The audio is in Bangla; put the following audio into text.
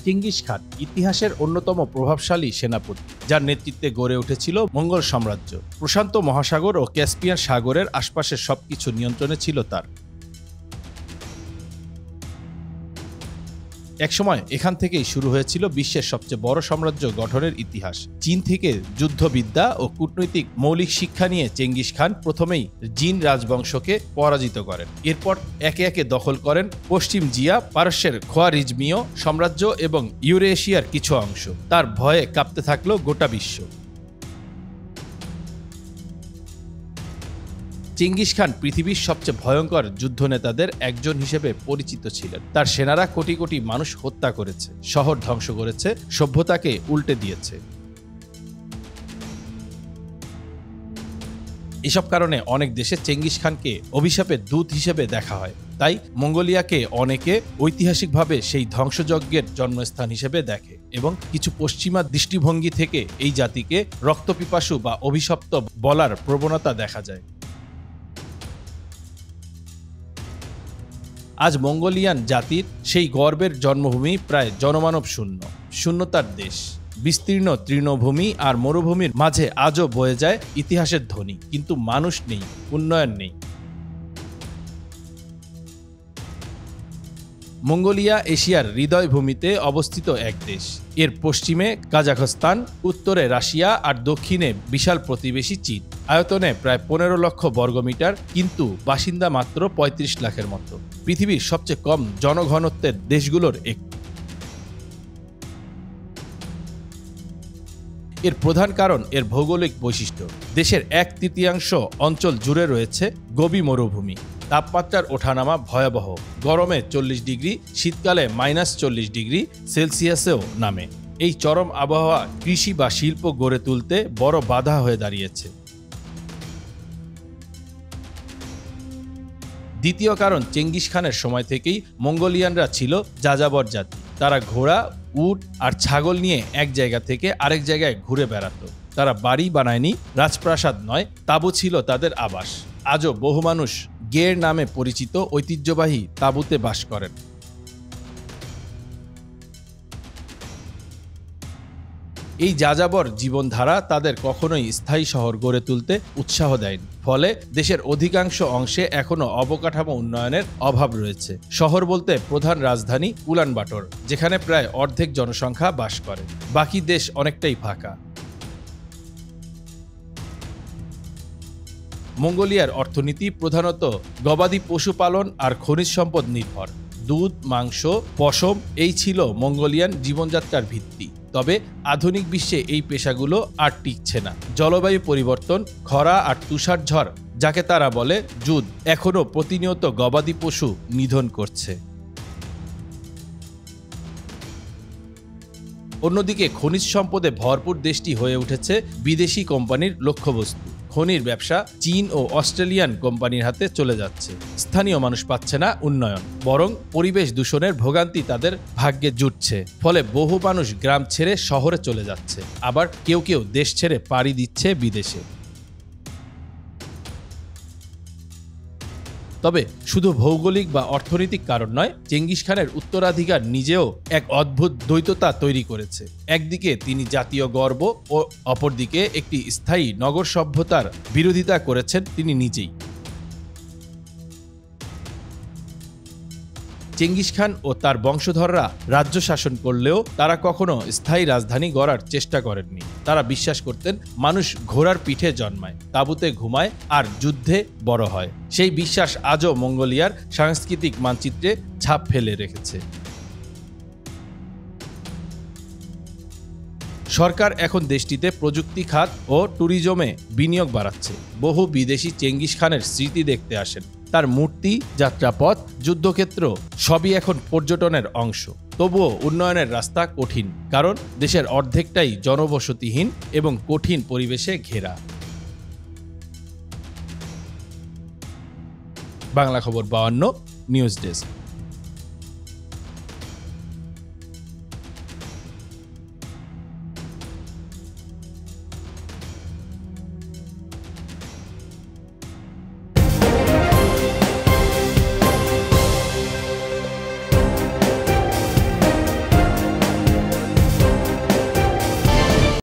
চেঙ্গিস খান ইতিহাসের অন্যতম প্রভাবশালী সেনাপতি, যার নেতৃত্বে গড়ে উঠেছিল মঙ্গল সাম্রাজ্য। প্রশান্ত মহাসাগর ও ক্যাস্পিয়ান সাগরের আশপাশের সবকিছু নিয়ন্ত্রণে ছিল তার। একসময় এখান থেকেই শুরু হয়েছিল বিশ্বের সবচেয়ে বড় সাম্রাজ্য গঠনের ইতিহাস। চীন থেকে যুদ্ধবিদ্যা ও কূটনৈতিক মৌলিক শিক্ষা নিয়ে চেঙ্গিস খান প্রথমেই জিন রাজবংশকে পরাজিত করেন। এরপর একে একে দখল করেন পশ্চিম জিয়া, পারস্যের খোয়ারিজমীয় সাম্রাজ্য এবং ইউরেশিয়ার কিছু অংশ। তার ভয়ে কাঁপতে থাকলো গোটা বিশ্ব। চেঙ্গিস খান পৃথিবীর সবচেয়ে ভয়ঙ্কর যুদ্ধনেতাদের একজন হিসেবে পরিচিত ছিলেন। তার সেনারা কোটি কোটি মানুষ হত্যা করেছে, শহর ধ্বংস করেছে, সভ্যতাকে উল্টে দিয়েছে। এসব কারণে অনেক দেশে চেঙ্গিস খানকে অভিশাপের দূত হিসেবে দেখা হয়। তাই মঙ্গোলিয়াকে অনেকে ঐতিহাসিকভাবে সেই ধ্বংসযজ্ঞের জন্মস্থান হিসেবে দেখে এবং কিছু পশ্চিমা দৃষ্টিভঙ্গি থেকে এই জাতিকে রক্তপিপাসু বা অভিশপ্ত বলার প্রবণতা দেখা যায়। আজ মঙ্গোলিয়ান জাতির সেই গর্বের জন্মভূমি প্রায় জনমানব শূন্য, শূন্যতার দেশ। বিস্তীর্ণ তৃণভূমি আর মরুভূমির মাঝে আজও বয়ে যায় ইতিহাসের ধ্বনি, কিন্তু মানুষ নেই, উন্নয়ন নেই। মঙ্গোলিয়া এশিয়ার হৃদয়ভূমিতে অবস্থিত এক দেশ। এর পশ্চিমে কাজাখস্তান, উত্তরে রাশিয়া আর দক্ষিণে বিশাল প্রতিবেশী চীন। আয়তনে প্রায় 15 লক্ষ বর্গমিটার, কিন্তু বাসিন্দা মাত্র 35 লাখের মতো। পৃথিবীর সবচেয়ে কম জনঘনত্বের দেশগুলোর একটি। এর প্রধান কারণ এর ভৌগোলিক বৈশিষ্ট্য। দেশের 1/3 অঞ্চল জুড়ে রয়েছে গভীর মরুভূমি। তাপমাত্রার ওঠানামা ভয়াবহ। গরমে 40 ডিগ্রি, শীতকালে -40 ডিগ্রি সেলসিয়াসেও নামে। এই চরম আবহাওয়া কৃষি বা শিল্প গড়ে তুলতে বড় বাধা হয়ে দাঁড়িয়েছে। দ্বিতীয় কারণ, চেঙ্গিস খানের সময় থেকেই মঙ্গোলিয়ানরা ছিল যাযাবর জাতি। তারা ঘোড়া, উট আর ছাগল নিয়ে এক জায়গা থেকে আরেক জায়গায় ঘুরে বেড়াতো। তারা বাড়ি বানায়নি, রাজপ্রাসাদ নয়, তাঁবু ছিল তাদের আবাস। আজও বহু মানুষ গের নামে পরিচিত ঐতিহ্যবাহী তাঁবুতে বাস করেন। এই যাযাবর জীবনধারা তাদের কখনোই স্থায়ী শহর গড়ে তুলতে উৎসাহ দেয়নি। ফলে দেশের অধিকাংশ অংশে এখনও অবকাঠামো উন্নয়নের অভাব রয়েছে। শহর বলতে প্রধান রাজধানী উলানবাটর, যেখানে প্রায় অর্ধেক জনসংখ্যা বাস করে। বাকি দেশ অনেকটাই ফাঁকা। মঙ্গোলিয়ার অর্থনীতি প্রধানত গবাদি পশুপালন আর খনিজ সম্পদ নির্ভর। দুধ, মাংস, পশম এই ছিল মঙ্গোলিয়ান জীবনযাত্রার ভিত্তি। তবে আধুনিক বিশ্বে এই পেশাগুলো আর টিকছে না। জলবায়ু পরিবর্তন, খরা আর তুষারঝড়, যাকে তারা বলে যুদ্ধ, এখনও প্রতিনিয়ত গবাদি পশু নিধন করছে। অন্যদিকে খনিজ সম্পদে ভরপুর দেশটি হয়ে উঠেছে বিদেশি কোম্পানির লক্ষ্যবস্তু। খনির ব্যবসা চীন ও অস্ট্রেলিয়ান কোম্পানির হাতে চলে যাচ্ছে। স্থানীয় মানুষ পাচ্ছে না উন্নয়ন, বরং পরিবেশ দূষণের ভোগান্তি তাদের ভাগ্যে জুটছে। ফলে বহু মানুষ গ্রাম ছেড়ে শহরে চলে যাচ্ছে, আবার কেউ কেউ দেশ ছেড়ে পাড়ি দিচ্ছে বিদেশে। তবে শুধু ভৌগোলিক বা অর্থনৈতিক কারণ নয়, চেঙ্গিস খানের উত্তরাধিকার নিজেও এক অদ্ভুত দ্বৈততা তৈরি করেছে। একদিকে তিনি জাতীয় গর্ব ও অপরদিকে একটি স্থায়ী নগর সভ্যতার বিরোধিতা করেছেন তিনি নিজেই। চেঙ্গিস খান ও তার বংশধররা রাজ্য শাসন করলেও তারা কখনো স্থায়ী রাজধানী গড়ার চেষ্টা করেননি। তারা বিশ্বাস করতেন মানুষ ঘোড়ার পিঠে জন্মায়, তাঁবুতে ঘুমায় আর যুদ্ধে বড় হয়। সেই বিশ্বাস আজও মঙ্গোলিয়ার সাংস্কৃতিক মানচিত্রে ছাপ ফেলে রেখেছে। সরকার এখন দেশটিতে প্রযুক্তি খাত ও ট্যুরিজমে বিনিয়োগ বাড়াচ্ছে। বহু বিদেশি চেঙ্গিস খানের স্মৃতি দেখতে আসেন। তার মূর্তি, যাত্রাপথ, যুদ্ধক্ষেত্র সবই এখন পর্যটনের অংশ। তবুও উন্নয়নের রাস্তা কঠিন, কারণ দেশের অর্ধেকটাই জনবসতিহীন এবং কঠিন পরিবেশে ঘেরা। বাংলা খবর 52 নিউজ ডেস্ক।